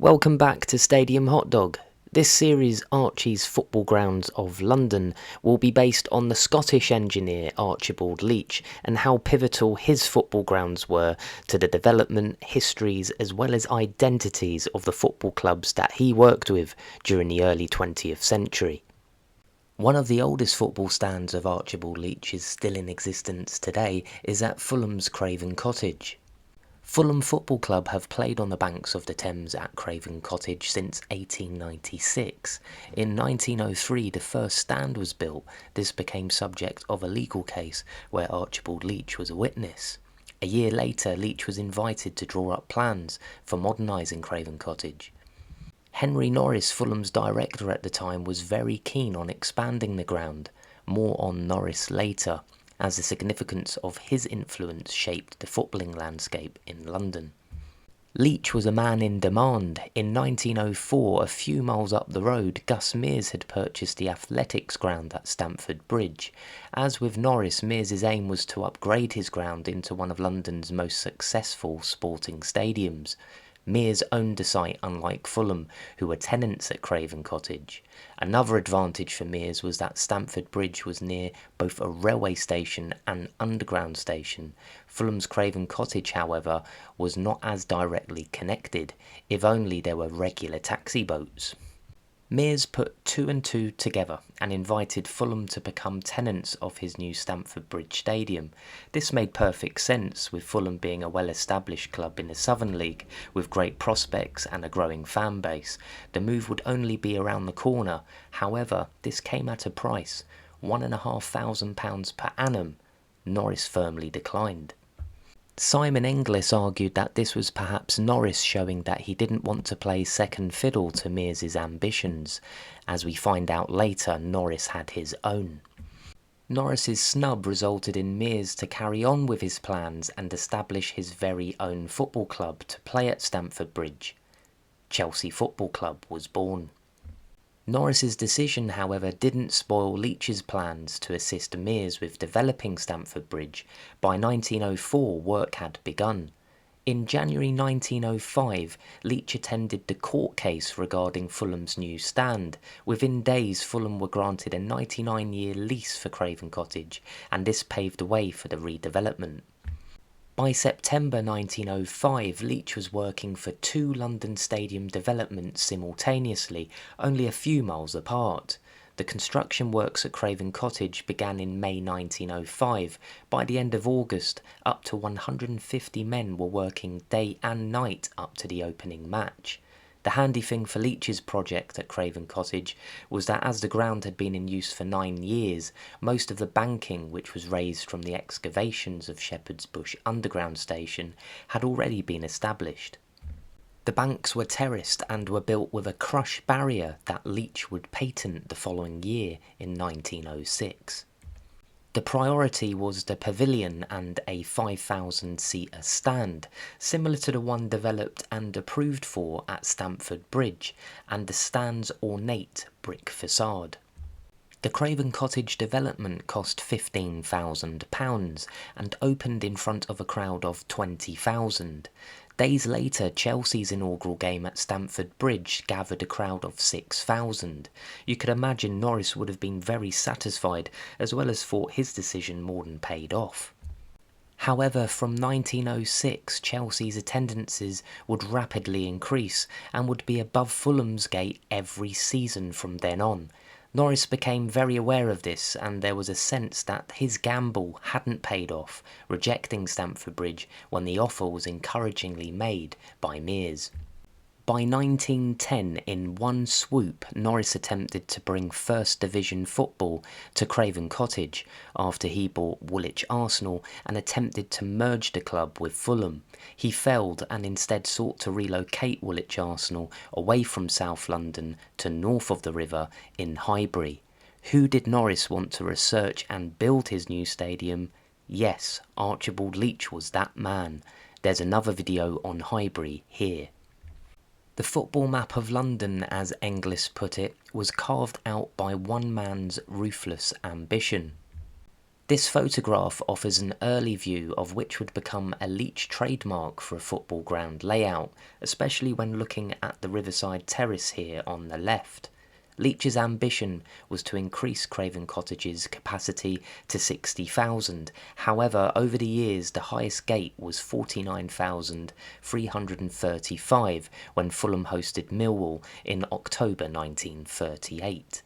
Welcome back to Stadium Hot Dog. This series, Archie's Football Grounds of London, will be based on the Scottish engineer Archibald Leitch and how pivotal his football grounds were to the development, histories as well as identities of the football clubs that he worked with during the early 20th century. One of the oldest football stands of Archibald Leitch's still in existence today is at Fulham's Craven Cottage. Fulham Football Club have played on the banks of the Thames at Craven Cottage since 1896. In 1903 the first stand was built. This became subject of a legal case where Archibald Leitch was a witness. A year later Leitch was invited to draw up plans for modernising Craven Cottage. Henry Norris, Fulham's director at the time, was very keen on expanding the ground. More on Norris later, as the significance of his influence shaped the footballing landscape in London. Leitch was a man in demand. In 1904, a few miles up the road, Gus Mears had purchased the athletics ground at Stamford Bridge. As with Norris, Mears's aim was to upgrade his ground into one of London's most successful sporting stadiums. Mears owned the site, unlike Fulham, who were tenants at Craven Cottage. Another advantage for Mears was that Stamford Bridge was near both a railway station and underground station. Fulham's Craven Cottage, however, was not as directly connected, if only there were regular taxi boats. Mears put two and two together and invited Fulham to become tenants of his new Stamford Bridge Stadium. This made perfect sense, with Fulham being a well-established club in the Southern League with great prospects and a growing fan base. The move would only be around the corner. However, this came at a price, £1,500 per annum. Norris firmly declined. Simon Inglis argued that this was perhaps Norris showing that he didn't want to play second fiddle to Mears's ambitions. As we find out later, Norris had his own. Norris's snub resulted in Mears to carry on with his plans and establish his very own football club to play at Stamford Bridge. Chelsea Football Club was born. Norris's decision, however, didn't spoil Leitch's plans to assist Mears with developing Stamford Bridge. By 1904, work had begun. In January 1905, Leitch attended the court case regarding Fulham's new stand. Within days, Fulham were granted a 99-year lease for Craven Cottage, and this paved the way for the redevelopment. By September 1905, Leitch was working for two London stadium developments simultaneously, only a few miles apart. The construction works at Craven Cottage began in May 1905. By the end of August, up to 150 men were working day and night up to the opening match. The handy thing for Leitch's project at Craven Cottage was that as the ground had been in use for 9 years, most of the banking, which was raised from the excavations of Shepherd's Bush Underground Station, had already been established. The banks were terraced and were built with a crush barrier that Leitch would patent the following year in 1906. The priority was the pavilion and a 5,000-seater stand, similar to the one developed and approved for at Stamford Bridge, and the stand's ornate brick facade. The Craven Cottage development cost £15,000 and opened in front of a crowd of 20,000. Days later, Chelsea's inaugural game at Stamford Bridge gathered a crowd of 6,000. You could imagine Norris would have been very satisfied, as well as thought his decision more than paid off. However, from 1906, Chelsea's attendances would rapidly increase and would be above Fulham's gate every season from then on. Norris became very aware of this, and there was a sense that his gamble hadn't paid off, rejecting Stamford Bridge when the offer was encouragingly made by Mears. By 1910, in one swoop, Norris attempted to bring First Division football to Craven Cottage after he bought Woolwich Arsenal and attempted to merge the club with Fulham. He failed and instead sought to relocate Woolwich Arsenal away from South London to north of the river in Highbury. Who did Norris want to research and build his new stadium? Yes, Archibald Leitch was that man. There's another video on Highbury here. The football map of London, as Inglis put it, was carved out by one man's ruthless ambition. This photograph offers an early view of which would become a Leitch trademark for a football ground layout, especially when looking at the riverside terrace here on the left. Leitch's ambition was to increase Craven Cottage's capacity to 60,000. However, over the years, the highest gate was 49,335 when Fulham hosted Millwall in October 1938.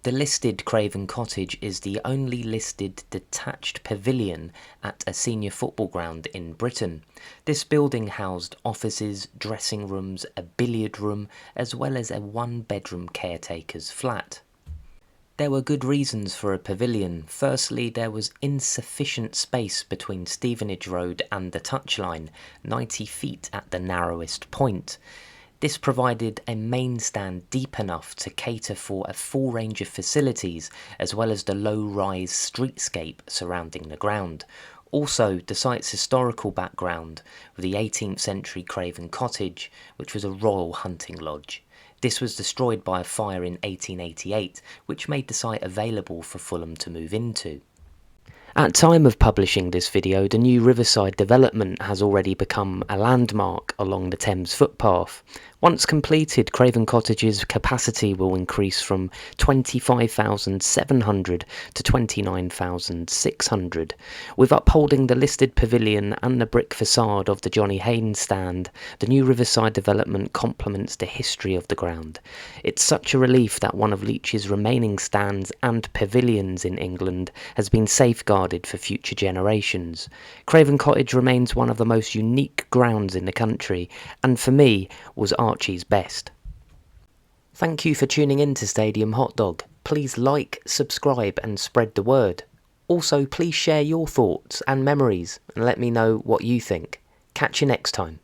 The listed Craven Cottage is the only listed detached pavilion at a senior football ground in Britain. This building housed offices, dressing rooms, a billiard room, as well as a one-bedroom caretaker's flat. There were good reasons for a pavilion. Firstly, there was insufficient space between Stevenage Road and the touchline, 90 feet at the narrowest point. This provided a main stand deep enough to cater for a full range of facilities, as well as the low-rise streetscape surrounding the ground. Also, the site's historical background, with the 18th century Craven Cottage, which was a royal hunting lodge. This was destroyed by a fire in 1888, which made the site available for Fulham to move into. At time of publishing this video, the new riverside development has already become a landmark along the Thames footpath. Once completed, Craven Cottage's capacity will increase from 25,700 to 29,600. With upholding the listed pavilion and the brick facade of the Johnny Haynes stand, the new riverside development complements the history of the ground. It's such a relief that one of Leitch's remaining stands and pavilions in England has been safeguarded for future generations. Craven Cottage remains one of the most unique grounds in the country, and for me was Archie's best. Thank you for tuning in to Stadium Hot Dog. Please like, subscribe and spread the word. Also, please share your thoughts and memories and let me know what you think. Catch you next time.